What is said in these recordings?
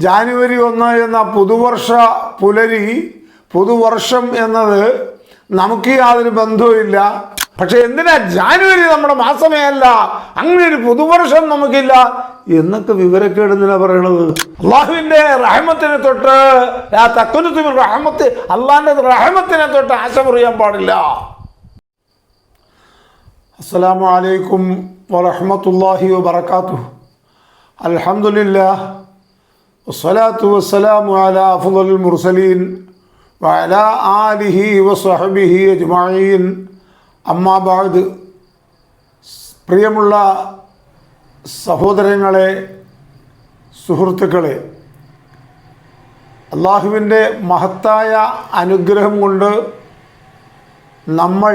ജാനുവരി 1 എന്ന പുതുവർഷ പുലരി, പുതുവർഷം എന്നത് നമുക്ക് യാതൊരു ബന്ധവുമില്ല. പക്ഷെ എന്തിനാ ജാനുവരി നമ്മുടെ മാസമേ അല്ല, അങ്ങനെ ഒരു പുതുവർഷം നമുക്കില്ല എന്നൊക്കെ വിവരക്കേട് എന്തിനാ പറയണത്? അള്ളാഹുവിന്റെ റഹ്മത്തിനെ തൊട്ട് അള്ളാഹിന്റെ റഹ്മത്തിനെ തൊട്ട് ആശ പറയാൻ പാടില്ല. അസ്സലാമു അലൈക്കും വറഹ്മത്തുള്ളാഹി വബറകാതുഹു. അൽഹംദുലില്ലാഹ് വസ്സലാത്തു വസ്സലാമു അലാ അഫ്ളലിൽ മുർസലീൻ വഅലാ ആലിഹി വസഹ്ബിഹി അജ്മഈൻ. അമ്മാ ബഅദ്. പ്രിയമുള്ള സഹോദരങ്ങളെ, സുഹൃത്തുക്കളെ, അള്ളാഹുവിൻ്റെ മഹത്തായ അനുഗ്രഹം കൊണ്ട് നമ്മൾ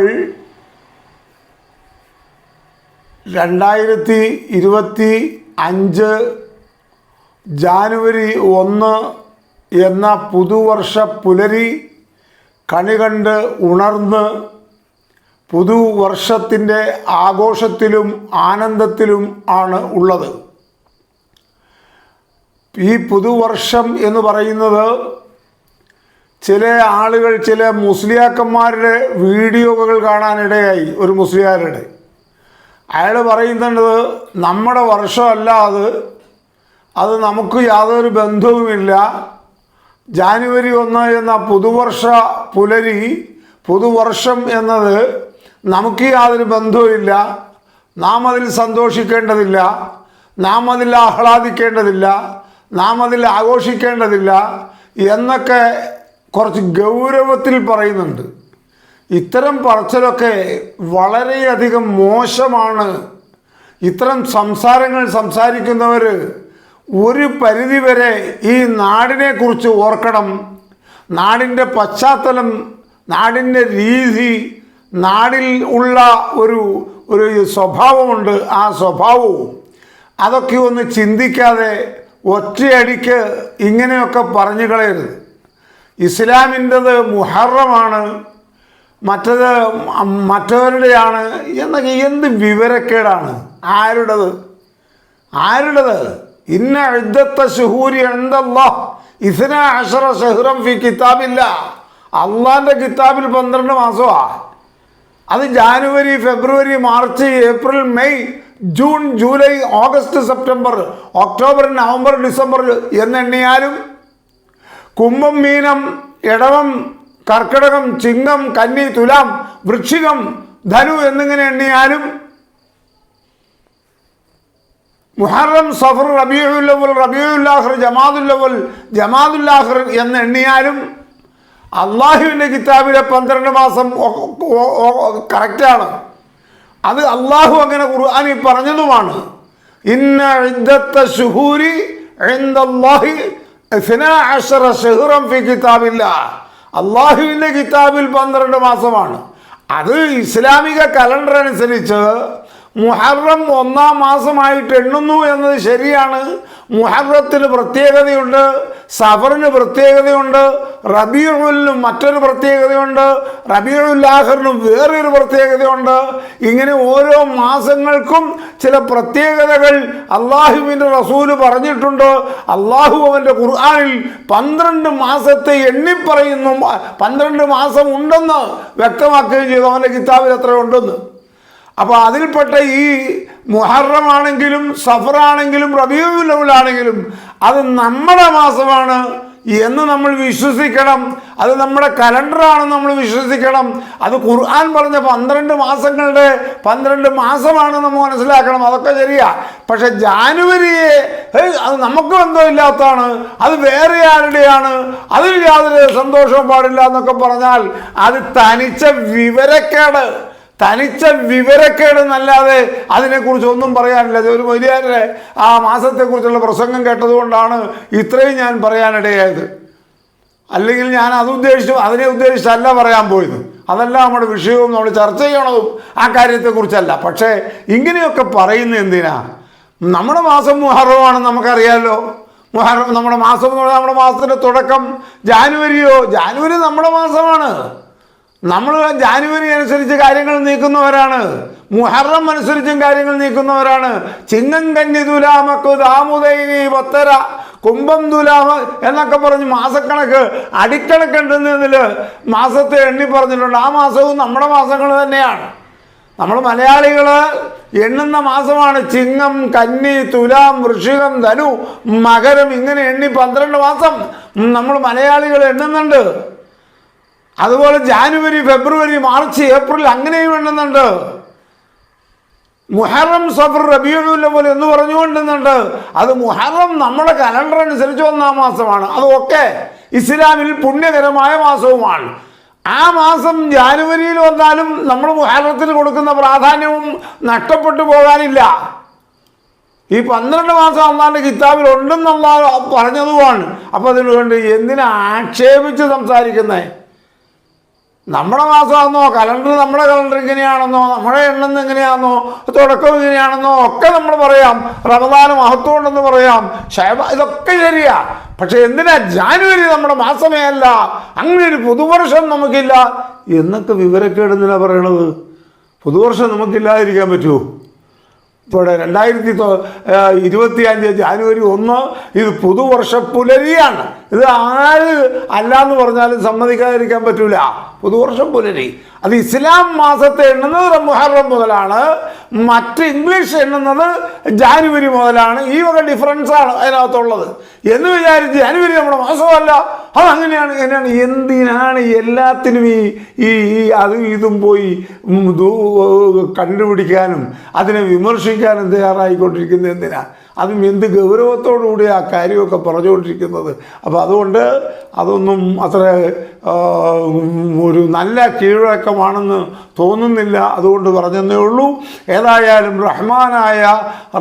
2025 ജാനുവരി 1 എന്ന പുതുവർഷ പുലരി കണി കണ്ട് ഉണർന്ന് പുതുവർഷത്തിൻ്റെ ആഘോഷത്തിലും ആനന്ദത്തിലും ആണ് ഉള്ളത്. ഈ പുതുവർഷം എന്ന് പറയുന്നത് ചില ആളുകൾ, ചില മുസ്ലിയാക്കന്മാരുടെ വീഡിയോകൾ കാണാനിടയായി. ഒരു മുസ്ലിയാരുടെ അയാൾ പറയുന്നുണ്ട്, നമ്മുടെ വർഷമല്ല അത് നമുക്ക് യാതൊരു ബന്ധവുമില്ല. ജാനുവരി 1 എന്ന പുതുവർഷ പുലരി, പുതുവർഷം എന്നത് നമുക്ക് യാതൊരു ബന്ധവുമില്ല. നാം അതിൽ സന്തോഷിക്കേണ്ടതില്ല, നാം അതിൽ ആഹ്ലാദിക്കേണ്ടതില്ല, നാം അതിൽ ആഘോഷിക്കേണ്ടതില്ല എന്നൊക്കെ കുറച്ച് ഗൗരവത്തിൽ പറയുന്നുണ്ട്. ഇത്തരം പറച്ചിലൊക്കെ വളരെയധികം മോശമാണ്. ഇത്തരം സംസാരങ്ങൾ സംസാരിക്കുന്നവർ ഒരു പരിധിവരെ ഈ നാടിനെക്കുറിച്ച് ഓർക്കണം. നാടിൻ്റെ പശ്ചാത്തലം, നാടിൻ്റെ രീതി, നാടിൽ ഉള്ള ഒരു സ്വഭാവമുണ്ട്. ആ സ്വഭാവവും അതൊക്കെ ഒന്ന് ചിന്തിക്കാതെ ഒറ്റയടിക്ക് ഇങ്ങനെയൊക്കെ പറഞ്ഞു കളയരുത്. ഇസ്ലാമിൻ്റെത് മുഹറമാണ്, മറ്റത് മറ്റവരുടെയാണ് എന്നൊക്കെ എന്ത് വിവരക്കേടാണ്. ആരുടേത്? ഇന്ന ഇദ്ദത്ത ശുഹൂരി ഇൻദല്ലാഹ് 12 ശഹ്റൻ ഫി കിതാബില്ലാഹ്. അള്ളാൻ്റെ കിതാബിൽ 12 മാസമാണ്. അത് January, February, March, April, May, June, July, August, September, October, November, December എന്നെണ്ണിയാലും കുംഭം, മീനം, ഇടവം, കർക്കിടകം, ചിങ്ങം, കന്നി, തുലാം, വൃശ്ചികം, ധനു എന്നിങ്ങനെ എണ്ണിയാലും മുഹറം, സഫർ, റബീഉൽ അവ്വൽ, റബീഉൽ ആഖിർ, ജമാദുൽ ആഖിർ എന്ന് എണ്ണിയാലും അള്ളാഹുവിൻ്റെ കിതാബിലെ 12 മാസം കറക്റ്റാണ്. അത് അള്ളാഹു അങ്ങനെ ഖുർആനിൽ പറഞ്ഞതുമാണ്. ഇന്ന ഇദ്ദത്ത ശുഹൂരി ഇൻദല്ലാഹി 12 ശഹ്റൻ ഫി കിതാബില്ലാഹ്. അള്ളാഹുവിൻ്റെ കിതാബിൽ 12 മാസമാണ്. അത് ഇസ്ലാമിക കലണ്ടർ അനുസരിച്ച് മുഹറം 1-ാം മാസമായിട്ട് എണ്ണുന്നു എന്നത് ശരിയാണ്. മുഹറത്തിന് പ്രത്യേകതയുണ്ട്, സഫറിന് പ്രത്യേകതയുണ്ട്, റബീഉലിനും മറ്റൊരു പ്രത്യേകതയുണ്ട്, റബീഉൽ ആഖിറിനും വേറൊരു പ്രത്യേകതയുണ്ട്. ഇങ്ങനെ ഓരോ മാസങ്ങൾക്കും ചില പ്രത്യേകതകൾ അള്ളാഹുവിൻ്റെ റസൂല് പറഞ്ഞിട്ടുണ്ട്. അള്ളാഹു അവൻ്റെ ഖുർആനിൽ 12 മാസത്തെ എണ്ണിപ്പറയുന്നു. 12 മാസം ഉണ്ടെന്ന് വ്യക്തമാക്കുകയും ചെയ്തു അവൻ്റെ കിതാബിൽ എത്ര ഉണ്ടെന്ന്. അപ്പോൾ അതിൽപ്പെട്ട ഈ മുഹറമാണെങ്കിലും സഫറാണെങ്കിലും റബീഉൽ അവ്വലാണെങ്കിലും അത് നമ്മുടെ മാസമാണ് എന്ന് നമ്മൾ വിശ്വസിക്കണം. അത് നമ്മുടെ കലണ്ടറാണെന്ന് നമ്മൾ വിശ്വസിക്കണം. അത് ഖുർആൻ പറഞ്ഞ 12 മാസങ്ങളുടെ 12 മാസമാണ് നമ്മൾ മനസ്സിലാക്കണം. അതൊക്കെ ശരിയാ. പക്ഷെ ജാനുവരിയെ അത് നമുക്ക് ബന്ധമില്ലാത്തതാണ്, അത് വേറെ ആരുടെയാണ്, അതിൽ യാതൊരു സന്തോഷവും പാടില്ല എന്നൊക്കെ പറഞ്ഞാൽ അത് തനിച്ച വിവരക്കേടെന്നല്ലാതെ അതിനെക്കുറിച്ച് ഒന്നും പറയാനില്ല. ഒരു വലിയാരുടെ ആ മാസത്തെക്കുറിച്ചുള്ള പ്രസംഗം കേട്ടതുകൊണ്ടാണ് ഇത്രയും ഞാൻ പറയാനിടയായത്. അല്ലെങ്കിൽ ഞാൻ അതിനെ ഉദ്ദേശിച്ചല്ല പറയാൻ പോയത്. അതല്ല നമ്മുടെ വിഷയവും നമ്മൾ ചർച്ച ചെയ്യണതും ആ കാര്യത്തെക്കുറിച്ചല്ല. പക്ഷേ ഇങ്ങനെയൊക്കെ പറയുന്നത് എന്തിനാ? നമ്മുടെ മാസം മുഹറമാണ്, നമുക്കറിയാമല്ലോ. മുഹറം നമ്മുടെ മാസം എന്ന് പറഞ്ഞാൽ നമ്മുടെ മാസത്തിൻ്റെ തുടക്കം. ജാനുവരി നമ്മുടെ മാസമാണ്. നമ്മൾ ജാനുവരി അനുസരിച്ച് കാര്യങ്ങൾ നീക്കുന്നവരാണ്. മുഹറം അനുസരിച്ചും കാര്യങ്ങൾ നീക്കുന്നവരാണ്. ചിങ്ങം, കന്നി, തുലാമക്ക്, ദാമുദൈനി, വത്തര, കുംഭം തുലാം എന്നൊക്കെ പറഞ്ഞ് മാസക്കണക്ക് അടിക്കണക്കുണ്ടെന്നതിൽ മാസത്തെ എണ്ണി പറഞ്ഞിട്ടുണ്ട്. ആ മാസവും നമ്മുടെ മാസങ്ങൾ തന്നെയാണ്. നമ്മൾ മലയാളികൾ എണ്ണുന്ന മാസമാണ് ചിങ്ങം, കന്നി, തുലാം, വൃശ്ചികം, ധനു, മകരം, ഇങ്ങനെ എണ്ണി 12 മാസം നമ്മൾ മലയാളികൾ എണ്ണുന്നുണ്ട്. അതുപോലെ ജാനുവരി, ഫെബ്രുവരി, മാർച്ച്, ഏപ്രിൽ അങ്ങനെയും എണ്ണുന്നുണ്ട്. മുഹറം, സഫർ, റബീഉൽ അവ്വൽ എന്ന് പറഞ്ഞുകൊണ്ടുന്നുണ്ട്. അത് മുഹറം നമ്മുടെ കലണ്ടർ അനുസരിച്ച് 1-ാം മാസമാണ്. അതൊക്കെ ഇസ്ലാമിൽ പുണ്യകരമായ മാസവുമാണ്. ആ മാസം ജാനുവരിയിൽ വന്നാലും നമ്മൾ മുഹറത്തിന് കൊടുക്കുന്ന പ്രാധാന്യവും നഷ്ടപ്പെട്ടു പോകാനില്ല. ഈ 12 മാസം അള്ളാന്റെ കിതാബിൽ ഉണ്ടെന്നുള്ള പറഞ്ഞതുമാണ്. അപ്പം അതിനുവേണ്ടി എന്തിനാ ആക്ഷേപിച്ച് സംസാരിക്കുന്നത്? നമ്മുടെ മാസമാണെന്നോ, നമ്മുടെ കലണ്ടർ ഇങ്ങനെയാണെന്നോ, നമ്മുടെ എണ്ണം എങ്ങനെയാണെന്നോ, തുടക്കം ഇങ്ങനെയാണെന്നോ ഒക്കെ നമ്മൾ പറയാം. റമദാന് മഹത്വം ഉണ്ടെന്ന് പറയാം, ഇതൊക്കെ ശരിയാ. പക്ഷെ എന്തിനാ ജാനുവരി നമ്മുടെ മാസമേ അല്ല, അങ്ങനെ ഒരു പുതുവർഷം നമുക്കില്ല എന്നൊക്കെ വിവരക്കേട് എന്തിനാ പറയണത്? പുതുവർഷം നമുക്കില്ലാതിരിക്കാൻ പറ്റുമോ? ഇപ്പോൾ 2025 ജാനുവരി 1 ഇത് പുതുവർഷ പുലരിയാണ്. ഇത് ആര് അല്ലാന്ന് പറഞ്ഞാലും സമ്മതിക്കാതിരിക്കാൻ പറ്റൂല. പുതുവർഷം പുലരി അത് ഇസ്ലാം മാസത്തെ എണ്ണുന്നത് മുഹറം മുതലാണ്, മറ്റ് ഇംഗ്ലീഷ് എണ്ണുന്നത് ജാനുവരി മുതലാണ്. ഈ വക ഡിഫറൻസാണ് അതിനകത്തുള്ളത് എന്ന് വിചാരിച്ച് ജാനുവരി നമ്മുടെ മാസമല്ല, അതങ്ങനെയാണ് ഇങ്ങനെയാണ്. എന്തിനാണ് എല്ലാത്തിനും ഈ അതും ഇതും പോയി കണ്ടുപിടിക്കാനും അതിനെ വിമർശിക്കാനും തയ്യാറായിക്കൊണ്ടിരിക്കുന്നത്? എന്തിനാ? അതും എന്ത് ഗൗരവത്തോടുകൂടി ആ കാര്യമൊക്കെ പറഞ്ഞുകൊണ്ടിരിക്കുന്നത്. അപ്പോൾ അതുകൊണ്ട് അതൊന്നും അത്ര ഒരു നല്ല കീഴ്വഴക്കമാണെന്ന് തോന്നുന്നില്ല. അതുകൊണ്ട് പറഞ്ഞതേ ഉള്ളൂ. ഏതായാലും റഹ്മാനായ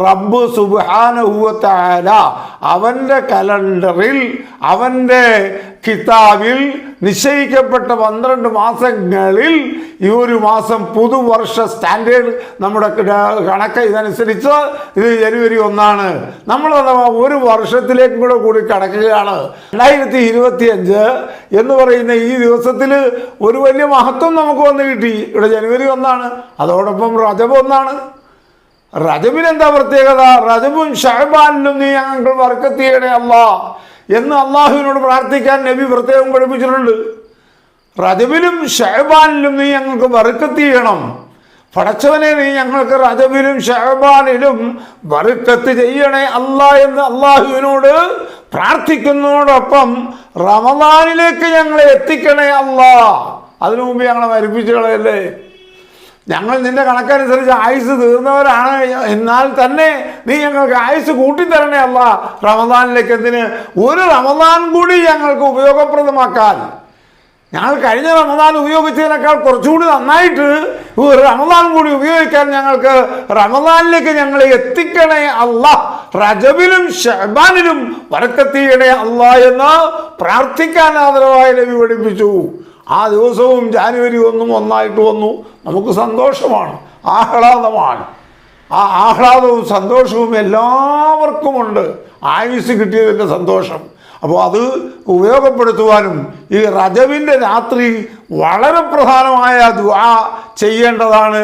റബ്ബ് സുബ്ഹാനഹു വ തആല അവൻ്റെ കലണ്ടറിൽ, അവൻ്റെ കിതാബിൽ നിശ്ചയിക്കപ്പെട്ട 12 മാസങ്ങളിൽ ഈ ഒരു മാസം പുതുവർഷ സ്റ്റാൻഡേർഡ് നമ്മുടെ കണക്ക് ഇതനുസരിച്ച് ഇത് ജനുവരി 1 നമ്മൾ ഒരു വർഷത്തിലേക്കും കൂടി കടക്കുകയാണ്. 2025 എന്ന് പറയുന്ന ഈ ദിവസത്തിൽ ഒരു വലിയ മഹത്വം നമുക്ക് വന്ന് കിട്ടി. ഇവിടെ ജനുവരി 1 അതോടൊപ്പം റജബ് 1. റജബിന് എന്താ പ്രത്യേകത? റജബും ഷഅബാനിലും നീ ഞങ്ങൾ ബർക്കത്ത് ചെയ്യണേ അല്ലാ എന്ന് അള്ളാഹുവിനോട് പ്രാർത്ഥിക്കാൻ നബി പ്രത്യേകം പഠിപ്പിച്ചിട്ടുണ്ട്. റജബിലും ഷഅബാനിലും നീ ഞങ്ങൾക്ക് ബർക്കത്ത് ചെയ്യണം. പടച്ചവനെ, നീ ഞങ്ങൾക്ക് റജബിലും ഷഅബാനിലും ബർക്കത്ത് ചെയ്യണേ അല്ലാ എന്ന് അള്ളാഹുവിനോട് പ്രാർത്ഥിക്കുന്നതോടൊപ്പം റമദാനിലേക്ക് ഞങ്ങളെ എത്തിക്കണേ അല്ലാ. അതിനു മുമ്പ് ഞങ്ങളെ മരിപ്പിച്ചു കളയല്ലേ. ഞങ്ങൾ നിന്റെ കണക്കനുസരിച്ച് ആയുസ് തീർന്നവരാണ്, എന്നാൽ തന്നെ നീ ഞങ്ങൾക്ക് ആയുസ് കൂട്ടിത്തരണേ അല്ല. റമദാനിലേക്ക് എന്തിന്? ഒരു റമദാൻ കൂടി ഞങ്ങൾക്ക് ഉപയോഗപ്രദമാക്കാൻ. ഞങ്ങൾ കഴിഞ്ഞ റമദാൻ ഉപയോഗിച്ചതിനേക്കാൾ കുറച്ചുകൂടി നന്നായിട്ട് ഒരു റമദാൻ കൂടി ഉപയോഗിക്കാൻ ഞങ്ങൾക്ക് റമദാനിലേക്ക് ഞങ്ങളെ എത്തിക്കണേ അല്ല. റജബിലും ഷഅബാനിലും ബർക്കത്ത് ചെയ്യണേ അല്ല എന്ന് പ്രാർത്ഥിക്കാൻ ആദരവായ നബി പഠിപ്പിച്ചു. ആ ദിവസവും ജാനുവരി 1 ഒന്നായിട്ട് വന്നു. നമുക്ക് സന്തോഷമാണ്, ആഹ്ലാദമാണ്. ആ ആഹ്ലാദവും സന്തോഷവും എല്ലാവർക്കുമുണ്ട്. ആയുസ് കിട്ടിയതിൻ്റെ സന്തോഷം. അപ്പോൾ അത് ഉപയോഗപ്പെടുത്തുവാനും ഈ റജബിൻ്റെ രാത്രി വളരെ പ്രധാനമായ ദുആ ചെയ്യേണ്ടതാണ്.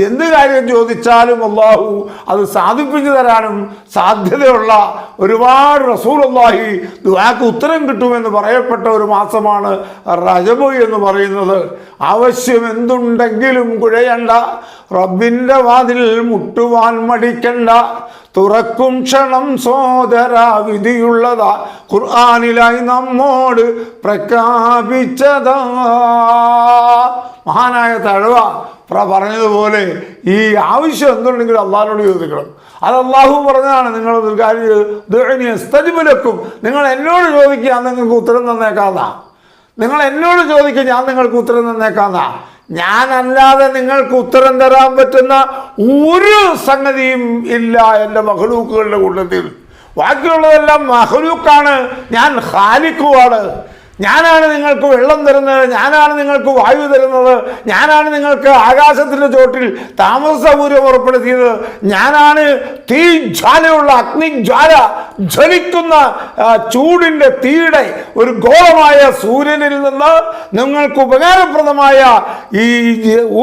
എന്ത് കാര്യം ചോദിച്ചാലും അല്ലാഹു അത് സാധിപ്പിച്ചു തരാനും സാധ്യതയുള്ള ഒരുപാട് റസൂലുള്ളാഹി ദുആക്ക് ഉത്തരം കിട്ടുമെന്ന് പറയപ്പെട്ട ഒരു മാസമാണ് റജബ് എന്ന് പറയുന്നത്. ആവശ്യം എന്തുണ്ടെങ്കിലും കുഴയണ്ട, റബ്ബിൻ്റെ വാതിൽ മുട്ടുവാൻ മടിക്കണ്ട, തുറക്കും ക്ഷണം സോദര വിധിയുള്ളതാ ഖുർആനിലായി നമ്മോട് പ്രഖ്യാപിച്ചതാ. മഹാനായ തഴവ പറഞ്ഞതുപോലെ ഈ ആവശ്യം എന്തുണ്ടെങ്കിലും അള്ളാഹിനോട് ചോദിക്കണം. അത് അള്ളാഹു പറഞ്ഞതാണ്. നിങ്ങൾ ഒരു കാര്യം നിങ്ങൾ എന്നോട് ചോദിക്കുക, ഞാൻ നിങ്ങൾക്ക് ഉത്തരം തന്നേക്കാന്നാ. നിങ്ങൾ എന്നോട് ചോദിക്കുക, ഞാൻ നിങ്ങൾക്ക് ഉത്തരം തന്നേക്കാന്നാ. ഞാനല്ലാതെ നിങ്ങൾക്ക് ഉത്തരം തരാൻ പറ്റുന്ന ഒരു സംഗതിയും ഇല്ല എൻ്റെ മഖ്ലൂക്കുകളുടെ കൂട്ടത്തിൽ. ബാക്കിയുള്ളതെല്ലാം മഖ്ലൂക്കാണ്, ഞാൻ ഖാലിഖുമാണ്. ഞാനാണ് നിങ്ങൾക്ക് വെള്ളം തരുന്നത്, ഞാനാണ് നിങ്ങൾക്ക് വായു തരുന്നത്, ഞാനാണ് നിങ്ങൾക്ക് ആകാശത്തിൻ്റെ ചോട്ടിൽ താമസ സൗകര്യം ഉറപ്പെടുത്തിയത്, ഞാനാണ് തീ ജ്വാലയുള്ള അഗ്നിജ്വാല ജ്വലിക്കുന്ന ചൂടിൻ്റെ തീയുടെ ഒരു ഗോളമായ സൂര്യനിൽ നിന്ന് നിങ്ങൾക്ക് ഉപകാരപ്രദമായ ഈ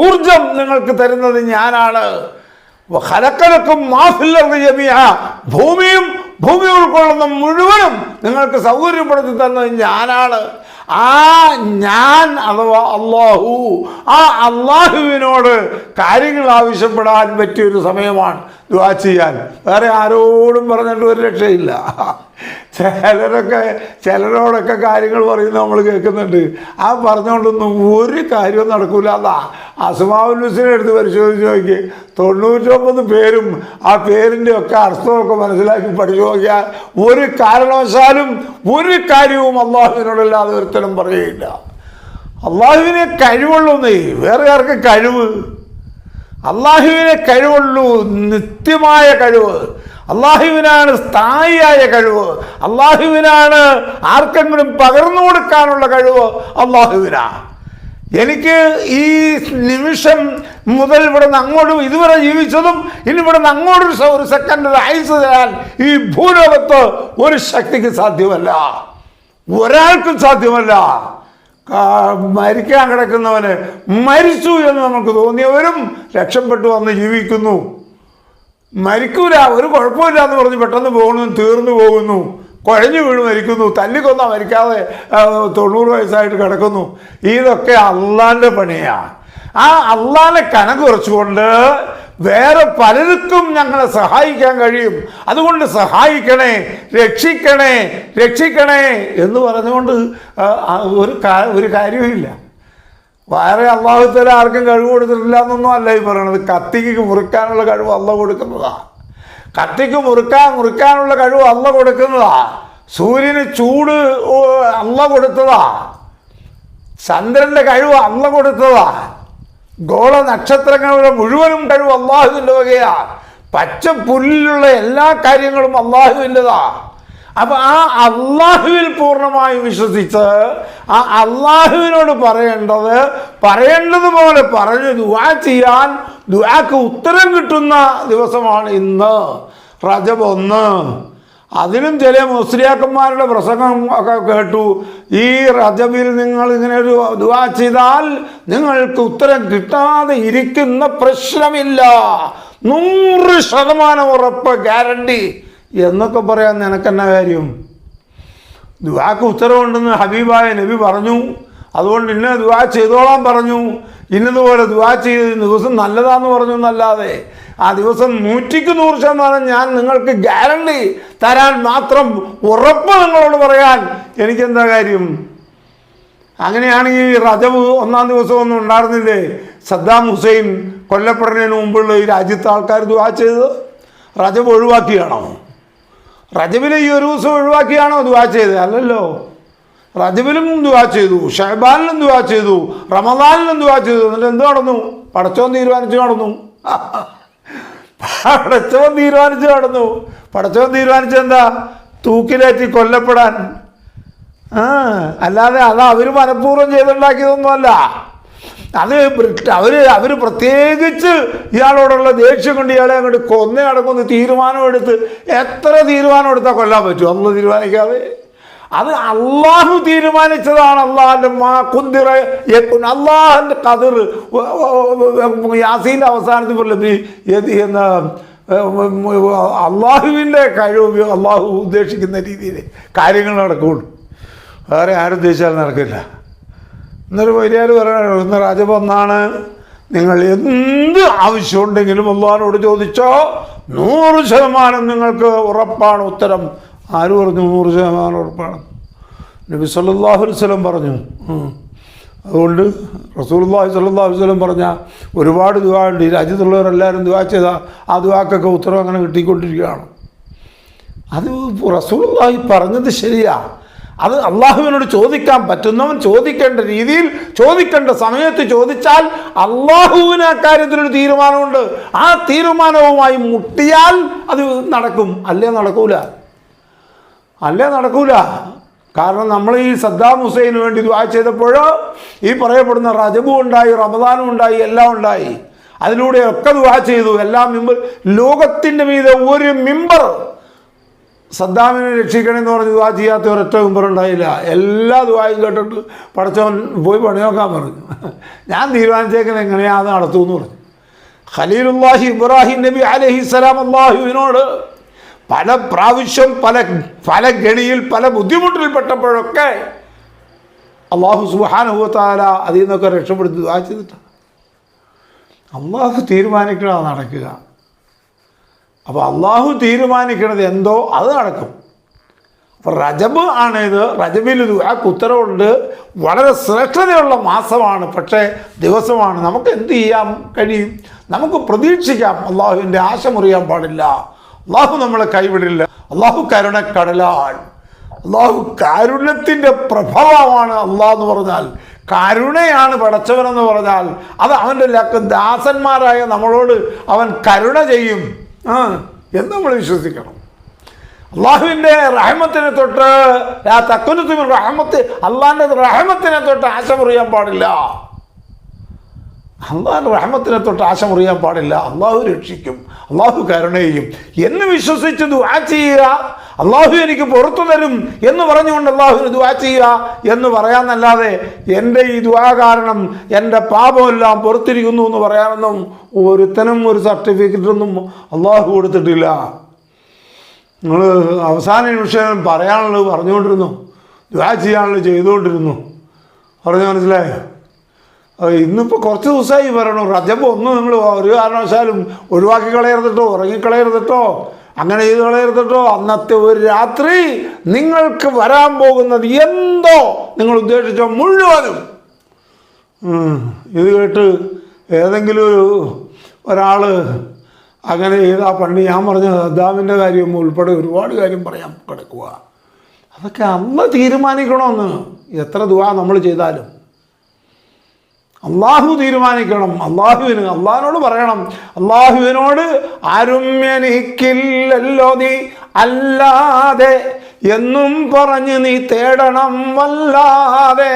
ഊർജം നിങ്ങൾക്ക് തരുന്നത് ഞാനാണ്. ഖലഖലക്കും മാ ഫിൽ അർദി ജമീഅ, ഭൂമിയും ഭൂമി ഉൾക്കൊള്ളുന്ന മുഴുവനും നിങ്ങൾക്ക് സൗകര്യപ്പെടുത്തി തന്നത് ഞാനാണ്. ആ ഞാൻ അഥവാ അള്ളാഹു, ആ അള്ളാഹുവിനോട് കാര്യങ്ങൾ ആവശ്യപ്പെടാൻ പറ്റിയൊരു സമയമാണ് ദുആ ചെയ്യാൻ. വേറെ ആരോടും പറഞ്ഞിട്ട് ഒരു രക്ഷയില്ല. ചിലരോടൊക്കെ കാര്യങ്ങൾ പറയുന്നത് നമ്മൾ കേൾക്കുന്നുണ്ട്. ആ പറഞ്ഞുകൊണ്ടൊന്നും ഒരു കാര്യവും നടക്കില്ല. അതാ അസ്മാഉൽ ഹുസ്ന എടുത്ത് പരിശോധിച്ച് നോക്കി, 99 പേരും ആ പേരിൻ്റെ ഒക്കെ അർത്ഥമൊക്കെ മനസ്സിലാക്കി പഠിച്ചു നോക്കിയാൽ ഒരു കാരണവശാലും ഒരു കാര്യവും അള്ളാഹുവിനോടല്ലാതെ ഒരുത്തരം പറയുകയില്ല. അള്ളാഹുവിനെ കഴിവുള്ളൂന്നേ, വേറെ ആർക്ക് കഴിവ്? അള്ളാഹുവിനെ കഴിവുള്ളൂ, നിത്യമായ കഴിവ്. അള്ളാഹുവിനാണ് സ്ഥായിയായ കഴിവ്. അള്ളാഹുവിനാണ് ആർക്കെങ്കിലും പകർന്നു കൊടുക്കാനുള്ള കഴിവ് അള്ളാഹുവിനാ. എനിക്ക് ഈ നിമിഷം മുതൽ ഇവിടെ നിന്ന് അങ്ങോട്ടും ഇതുവരെ ജീവിച്ചതും ഇനി ഇവിടെ നിന്ന് അങ്ങോട്ടൊരു ഒരു സെക്കൻഡ് ആയുസ് തരാൻ ഈ ഭൂലോകത്ത് ഒരു ശക്തിക്ക് സാധ്യമല്ല, ഒരാൾക്കും സാധ്യമല്ല. മരിക്കാൻ കിടക്കുന്നവന് മരിച്ചു എന്ന് നമുക്ക് തോന്നിയവരും രക്ഷപ്പെട്ടു വന്ന് ജീവിക്കുന്നു. മരിക്കൂല, ഒരു കുഴപ്പമില്ല എന്ന് പറഞ്ഞ് പെട്ടെന്ന് പോകുന്നു, തീർന്നു പോകുന്നു, കുഴഞ്ഞു വീണ് മരിക്കുന്നു, തല്ലിക്കൊന്നാ മരിക്കാതെ 90 വയസ്സായിട്ട് കിടക്കുന്നു. ഇതൊക്കെ അള്ളാന്റെ പണിയാണ്. ആ അള്ളാനെ കനക്ക് കുറച്ചുകൊണ്ട് വേറെ പലർക്കും ഞങ്ങളെ സഹായിക്കാൻ കഴിയും. അതുകൊണ്ട് സഹായിക്കണേ, രക്ഷിക്കണേ, രക്ഷിക്കണേ എന്ന് പറഞ്ഞുകൊണ്ട് ഒരു കാര്യവുമില്ല. വേറെ അള്ളാഹുത്തല ആർക്കും കഴിവ് കൊടുത്തിട്ടില്ല എന്നൊന്നും അല്ല ഈ പറയണത്. കത്തിക്ക് മുറിക്കാനുള്ള കഴിവ് അള്ള കൊടുക്കുന്നതാ. കത്തിക്ക് മുറിക്കാനുള്ള കഴിവ് അള്ള കൊടുക്കുന്നതാ. സൂര്യന് ചൂട് അള്ള കൊടുത്തതാ. ചന്ദ്രന്റെ കഴിവ് അള്ള കൊടുത്തതാ. ഗോള നക്ഷത്രങ്ങളുടെ മുഴുവനും കഴിവ് അള്ളാഹുവിൻ്റെ വകയാ. പച്ച പുല്ലിലുള്ള എല്ലാ കാര്യങ്ങളും അള്ളാഹുവിൻ്റെതാ. അപ്പൊ ആ അള്ളാഹുവിൽ പൂർണ്ണമായി വിശ്വസിച്ച് ആ അള്ളാഹുവിനോട് പറയേണ്ടതുപോലെ പറഞ്ഞ് ദുആ ചെയ്യാൻ, ദുആക്ക് ഉത്തരം കിട്ടുന്ന ദിവസമാണ് ഇന്ന് റജബ് 1. അതിനും ചില മുസ്ലിയാക്കന്മാരുടെ പ്രസംഗം ഒക്കെ കേട്ടു. ഈ റജബിൽ നിങ്ങൾ ഇങ്ങനെ ഒരു ദുആ ചെയ്താൽ നിങ്ങൾക്ക് ഉത്തരം കിട്ടാതെ ഇരിക്കുന്ന പ്രശ്നമില്ല, 100% ഉറപ്പ്, ഗ്യാരണ്ടി എന്നൊക്കെ പറയാൻ നിനക്കെന്നാ കാര്യം? ദുആക്ക് ഉത്തരവുണ്ടെന്ന് ഹബീബായ നബി പറഞ്ഞു. അതുകൊണ്ട് ഇന്ന ദുആ ചെയ്തോളാൻ പറഞ്ഞു. ഇന്നതുപോലെ ദുആ ചെയ്ത് ദിവസം നല്ലതാന്ന് പറഞ്ഞു എന്നല്ലാതെ ആ ദിവസം 100% ഞാൻ നിങ്ങൾക്ക് ഗ്യാരണ്ടി തരാൻ മാത്രം ഉറപ്പ് നിങ്ങളോട് പറയാൻ എനിക്കെന്താ കാര്യം? അങ്ങനെയാണെങ്കിൽ റജബ് 1-ാം ദിവസമൊന്നും ഉണ്ടായിരുന്നില്ലേ? സദ്ദാം ഹുസൈൻ കൊല്ലപ്പെടുന്നതിന് മുമ്പുള്ള ഈ രാജ്യത്തെ ആൾക്കാർ ദുആ ചെയ്തത് റജബ് ഒഴിവാക്കിയാണോ? റജബിലെ ഈ ഒരു ദിവസം ഒഴിവാക്കിയാണോ ദുആ ചെയ്തത്? അല്ലല്ലോ. റജബിലും ദുആ ചെയ്തു, ഷഅബാനിലും ദുആ ചെയ്തു, റമദാനിലും ദുആ ചെയ്തു. എന്നിട്ട് എന്ത് നടന്നു? പടച്ചോൻ തീരുമാനിച്ചു നടന്നു. പടച്ചോൻ തീരുമാനിച്ചെന്താ? തൂക്കിലേറ്റി കൊല്ലപ്പെടാൻ. അല്ലാതെ അത് അവർ മനഃപൂർവ്വം ചെയ്തുണ്ടാക്കിയതൊന്നുമല്ല. അത് അവർ പ്രത്യേകിച്ച് ഇയാളോടുള്ള ദേഷ്യം കൊണ്ട് ഇയാളെ അങ്ങോട്ട് കൊന്നേ അടക്കൊന്ന് തീരുമാനമെടുത്ത്, എത്ര തീരുമാനം എടുത്താൽ കൊല്ലാൻ പറ്റും? അന്ന് തീരുമാനിക്കാതെ അത് അള്ളാഹു തീരുമാനിച്ചതാണ്. അള്ളാഹിന്റെ ഖദർ യാസീൻ്റെ അവസാനത്തിൽ എന്ന അള്ളാഹുവിൻ്റെ കഴിവ്, അള്ളാഹു ഉദ്ദേശിക്കുന്ന രീതിയിൽ കാര്യങ്ങൾ നടക്കുകയുള്ളൂ. വേറെ ആരുദ്ദേശിച്ചാൽ നടക്കില്ല. എന്നൊരു വലിയാർ പറയണോ, ഇന്ന് റജബ് 1 നിങ്ങൾ എന്ത് ആവശ്യമുണ്ടെങ്കിലും അള്ളാഹിനോട് ചോദിച്ചോ, 100% നിങ്ങൾക്ക് ഉറപ്പാണ് ഉത്തരം. ആര് പറഞ്ഞു 100% ഉറപ്പാണ്? നബി സല്ലല്ലാഹു അലൈഹി വസല്ലം പറഞ്ഞു. അതുകൊണ്ട് റസൂലുള്ളാഹി സ്വല്ലല്ലാഹു അലൈഹി വസല്ലം പറഞ്ഞ ഒരുപാട് ദുആ ഉണ്ട്. ഈ രാജ്യത്തുള്ളവരെല്ലാവരും ദുആ ചെയ്താൽ ആ ദുആക്കൊക്കെ ഉത്തരം അങ്ങനെ കിട്ടിക്കൊണ്ടിരിക്കുകയാണ്. അത് റസൂലുള്ളാഹി പറഞ്ഞത് ശരിയാ. അത് അള്ളാഹുവിനോട് ചോദിക്കാൻ പറ്റുന്നവൻ ചോദിക്കേണ്ട രീതിയിൽ ചോദിക്കേണ്ട സമയത്ത് ചോദിച്ചാൽ അള്ളാഹുവിന് അക്കാര്യത്തിലൊരു തീരുമാനമുണ്ട്. ആ തീരുമാനവുമായി മുട്ടിയാൽ അത് നടക്കും, അല്ലേ നടക്കൂല. കാരണം നമ്മൾ ഈ സദ്ദാം ഹുസൈന് വേണ്ടി ദുആ ചെയ്തപ്പോൾ ഈ പറയപ്പെടുന്ന റജബും ഉണ്ടായി, റമദാനും ഉണ്ടായി, എല്ലാം ഉണ്ടായി. അതിലൂടെയൊക്കെ ദുആ ചെയ്തു. എല്ലാ ലോകത്തിൻ്റെ മീതെ ഒരു മിമ്പർ സദ്ദാമിനെ രക്ഷിക്കണമെന്ന് പറഞ്ഞ് ദുആ ചെയ്യാത്ത ഒരൊറ്റ മെമ്പർ ഉണ്ടായില്ല. എല്ലാ ദുആയും കേട്ടിട്ട് പടച്ചവൻ പോയി പണി നോക്കാൻ പറഞ്ഞു. ഞാൻ തീരുമാനിച്ചേക്കുന്നത് എങ്ങനെയാ അത് നടത്തുമെന്ന് പറഞ്ഞു. ഖലീലുല്ലാഹി ഇബ്രാഹിം നബി അലൈഹിസ്സലാം അള്ളാഹുവിനോട് പല പ്രാവശ്യം പല ഗണിയിൽ പല ബുദ്ധിമുട്ടിൽപ്പെട്ടപ്പോഴൊക്കെ അള്ളാഹു സുബ്ഹാനഹു വ തആല അതിൽ നിന്നൊക്കെ രക്ഷപ്പെടുത്തി ദുആ ചെയ്തിട്ടാണ്. അള്ളാഹു തീരുമാനിക്കണത് നടക്കുക. അപ്പോൾ അള്ളാഹു തീരുമാനിക്കണത് എന്തോ അത് നടക്കും. അപ്പോൾ റജബ് ആണിത്. റജബിൽ ദുആക്ക് ഉത്തരവുണ്ട്. വളരെ ശ്രേഷ്ഠതയുള്ള മാസമാണ്, പക്ഷേ ദിവസമാണ്. നമുക്ക് എന്ത് ചെയ്യാൻ കഴിയും? നമുക്ക് പ്രതീക്ഷിക്കാം. അള്ളാഹുവിൻ്റെ ആശ മുറിയാൻ പാടില്ല. അള്ളാഹു നമ്മളെ കൈവിടില്ല. അള്ളാഹു കരുണക്കടലാണ്. അള്ളാഹു കാരുണ്യത്തിൻ്റെ പ്രഭാവമാണ്. അള്ളാഹ് എന്ന് പറഞ്ഞാൽ കരുണയാണ്. പടച്ചവനെന്ന് പറഞ്ഞാൽ അത് അവൻ്റെ ദാസന്മാരായ നമ്മളോട് അവൻ കരുണ ചെയ്യും എന്ന് നമ്മൾ വിശ്വസിക്കണം. അള്ളാഹുവിൻ്റെ റഹ്മത്തിനെ തൊട്ട് അള്ളാഹിൻ്റെ റഹ്മത്തിനെ തൊട്ട് ആശ മുറിയാൻ പാടില്ല. അള്ളാഹിൻ്റെ റഹ്മത്തിനെ തൊട്ട് ആശ മുറിയാൻ പാടില്ല. അള്ളാഹു രക്ഷിക്കും, അള്ളാഹു കരുണ ചെയ്യും എന്ന് വിശ്വസിച്ച് ദുആ ചെയ്യുക. അള്ളാഹു എനിക്ക് പുറത്തു തരും എന്ന് പറഞ്ഞുകൊണ്ട് അള്ളാഹുവിന് ദുആ ചെയ്യുക എന്ന് പറയാമെന്നല്ലാതെ എൻ്റെ ഈ ദുആ കാരണം എൻ്റെ പാപമെല്ലാം പുറത്തിരിക്കുന്നു എന്ന് പറയാനൊന്നും ഒരുത്തനും ഒരു സർട്ടിഫിക്കറ്റൊന്നും അള്ളാഹു കൊടുത്തിട്ടില്ല. നിങ്ങൾ അവസാന നിമിഷം പറയാനുള്ളത് പറഞ്ഞുകൊണ്ടിരുന്നു, ദുആ ചെയ്യാനുള്ളത് ചെയ്തുകൊണ്ടിരുന്നു. പറഞ്ഞു മനസ്സിലായോ? ഇന്നിപ്പോൾ കുറച്ച് ദിവസമായി പറയണു, റജബ് ഒന്നും നിങ്ങൾ ഒരു കാരണവശാലും ഒഴിവാക്കി കളയരുതട്ടോ, ഉറങ്ങിക്കളയരുതട്ടോ, അങ്ങനെ ചെയ്ത് കളയരുതട്ടോ. അന്നത്തെ ഒരു രാത്രി നിങ്ങൾക്ക് വരാൻ പോകുന്നത് എന്തോ നിങ്ങൾ ഉദ്ദേശിച്ചോ മുഴുവനും ഇത് കേട്ട് ഏതെങ്കിലും ഒരാൾ അങ്ങനെ ചെയ്താ പണ്ട് ഞാൻ പറഞ്ഞ സദ്ദാമിൻ്റെ കാര്യം ഉൾപ്പെടെ ഒരുപാട് കാര്യം പറയാൻ കിടക്കുക. അതൊക്കെ അന്ന് തീരുമാനിക്കണമെന്ന്. എത്ര ദുആ നമ്മൾ ചെയ്താലും അള്ളാഹു തീരുമാനിക്കണം. അള്ളാഹിനോട് പറയണം, അള്ളാഹുവിനോട് ആരും എനിക്കില്ലല്ലോ നീ അല്ലാതെ എന്നും പറഞ്ഞ് നീ തേടണം വല്ലാതെ.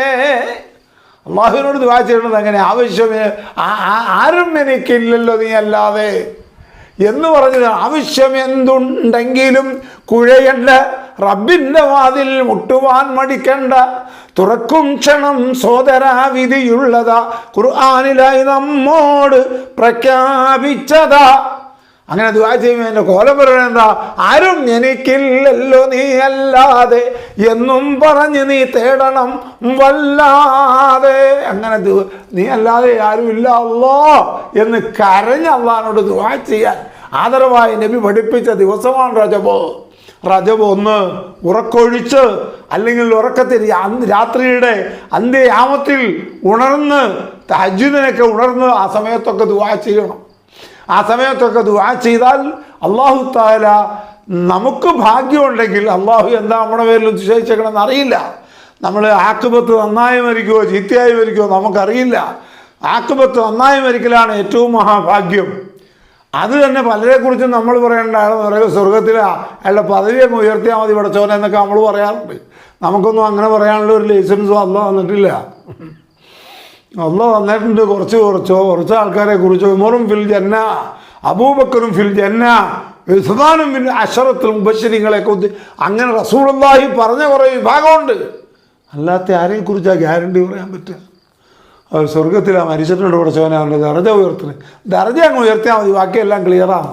അള്ളാഹുവിനോട് ദുആ ചെയ്യണത് അങ്ങനെ, ആരും എനിക്കില്ലല്ലോ നീ അല്ലാതെ എന്ന് പറഞ്ഞത് ആവശ്യം എന്തുണ്ടെങ്കിലും കുഴയണ്ട, റബ്ബിൻ്റെ വാതിൽ മുട്ടുവാൻ മടിക്കണ്ട, തുറക്കും ക്ഷണം സോദരാ വിധിയുള്ളതാ, ഖുർആനിലായി നമ്മോട് പ്രഖ്യാപിച്ചതാ. അങ്ങനെ ദുആ ചെയ്യുമ്പോൾ എൻ്റെ കോലം പറയുന്നത് എന്താ? ആരും എനിക്കില്ലല്ലോ നീ അല്ലാതെ എന്നും പറഞ്ഞ് നീ തേടണം വല്ലാതെ. അങ്ങനെ നീ അല്ലാതെ ആരും ഇല്ല അല്ലാ എന്ന് കരഞ്ഞ് അള്ളാഹിനോട് ദുആ ചെയ്യാൻ ആദരവായി നബി പഠിപ്പിച്ച ദിവസമാണ് റജബ്. റജബ് 1 ഉറക്കൊഴിച്ച് അല്ലെങ്കിൽ ഉറക്കത്തിൽ രാത്രിയുടെ അന്ത്യയാമത്തിൽ ഉണർന്ന് തഹജ്ജുദിനൊക്കെ ഉണർന്ന് ആ സമയത്തൊക്കെ ദുആ ചെയ്യണം. ആ സമയത്തൊക്കെ ദുആ ചെയ്താൽ അല്ലാഹു തആല നമുക്ക് ഭാഗ്യമുണ്ടെങ്കിൽ, അള്ളാഹു എന്താ നമ്മുടെ പേരിൽ നിശ്ചയിച്ചേക്കണമെന്ന് അറിയില്ല. നമ്മൾ ആഖിബത്ത് നന്നായി മരിക്കുമോ ചീത്തയായി മരിക്കുമോ നമുക്കറിയില്ല. ആഖിബത്ത് നന്നായി മരിക്കലാണ് ഏറ്റവും മഹാഭാഗ്യം. അത് തന്നെ പലരെക്കുറിച്ചും നമ്മൾ പറയേണ്ട, അയാൾ സ്വർഗത്തിൽ അയാളുടെ പദവിയൊക്കെ ഉയർത്തിയാൽ മതി പടച്ചോനെ എന്നൊക്കെ നമ്മൾ പറയാറുണ്ട്. നമുക്കൊന്നും അങ്ങനെ പറയാനുള്ള ഒരു ലൈസൻസും അല്ലാഹ് തന്നിട്ടില്ല. അല്ലാഹ് തന്നിട്ടുണ്ട് കുറച്ച് ആൾക്കാരെ കുറിച്ച്. ഉമറും ഫിൽ ജന്ന, അബൂബക്കറും ഫിൽ ജന്ന, ഉസ്മാനും ഫിൽ അശറത്തുൽ മുബശ്ശിരീങ്ങളെ കുറിച്ച് അങ്ങനെ റസൂലുള്ളാഹി പറഞ്ഞ കുറേ വിഭാഗമുണ്ട്. അല്ലാത്ത ആരെയും കുറിച്ചാണ് ഗ്യാരണ്ടി പറയാൻ പറ്റുക? അവർ സ്വർഗത്തിലാണ് മരിച്ചിട്ടുണ്ട് പഠിച്ചവനെ, അവരുടെ ദർജ ഉയർത്തുന്നത്. ദർജ അങ്ങ് ഉയർത്തിയാൽ മതി, ബാക്കിയെല്ലാം ക്ലിയറാണ്.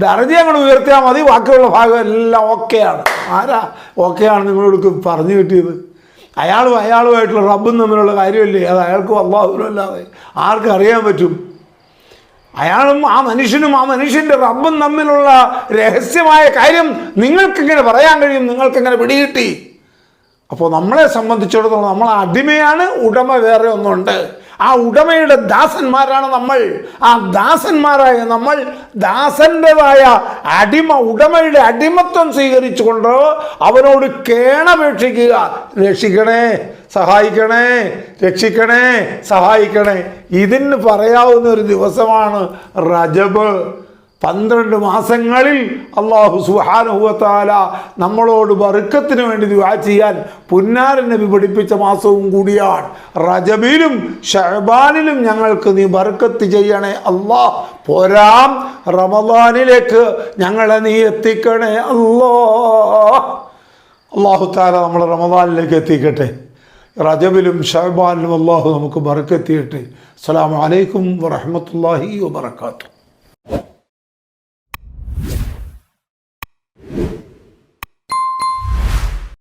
ദർജ അങ്ങോട്ട് ഉയർത്തിയാൽ മതി, ബാക്കിയുള്ള ഭാഗം എല്ലാം ഓക്കെയാണ്. ആരാ ഓക്കെയാണ് നിങ്ങളോട് പറഞ്ഞു കിട്ടിയത്? അയാളുമായിട്ടുള്ള റബ്ബും തമ്മിലുള്ള കാര്യമല്ലേ? അത് അയാൾക്കും അല്ലാഹുവിനും അല്ലാതെ ആർക്കറിയാൻ പറ്റും? അയാളും ആ മനുഷ്യൻ്റെ റബ്ബും തമ്മിലുള്ള രഹസ്യമായ കാര്യം നിങ്ങൾക്കിങ്ങനെ പറയാൻ കഴിയും, നിങ്ങൾക്കിങ്ങനെ പിടികിട്ടി. അപ്പോൾ നമ്മളെ സംബന്ധിച്ചിടത്തോളം നമ്മൾ അടിമയാണ്, ഉടമ വേറെ ഒന്നുണ്ട്. ആ ഉടമയുടെ ദാസന്മാരാണ് നമ്മൾ. ആ ദാസന്മാരായ നമ്മൾ ദാസൻ്റെതായ ഉടമയുടെ അടിമത്വം സ്വീകരിച്ചുകൊണ്ട് അവനോട് കേണപേക്ഷിക്കുക. രക്ഷിക്കണേ, സഹായിക്കണേ, രക്ഷിക്കണേ, സഹായിക്കണേ. ഇതിന് പറയാവുന്ന ഒരു ദിവസമാണ് റജബ്. 12 മാസങ്ങളിൽ അല്ലാഹു സുബ്ഹാനഹു വ തആല നമ്മളോട് ബർക്കത്തിന് വേണ്ടി ദുആ ചെയ്യാൻ പുന്നാരൻ നബി പഠിപ്പിച്ച മാസവും കൂടിയാണ്. റജബിലും ശഅബാനിലും ഞങ്ങൾക്ക് നീ ബർക്കത്ത് ചെയ്യണേ അല്ലാഹ്. പോരാം റമളാനിലേക്ക് ഞങ്ങളെ നീ എത്തിക്കണേ അല്ലാഹ്. അല്ലാഹു തആല നമ്മളെ റമളാനിലേക്ക് എത്തിക്കട്ടെ. റജബിലും ശഅബാനിലും അല്ലാഹു നമുക്ക് ബർക്കത്ത് ചെയ്യട്ടെ. അസ്സലാമു അലൈക്കും വറഹ്മത്തുള്ളാഹി വബറകാതുഹു.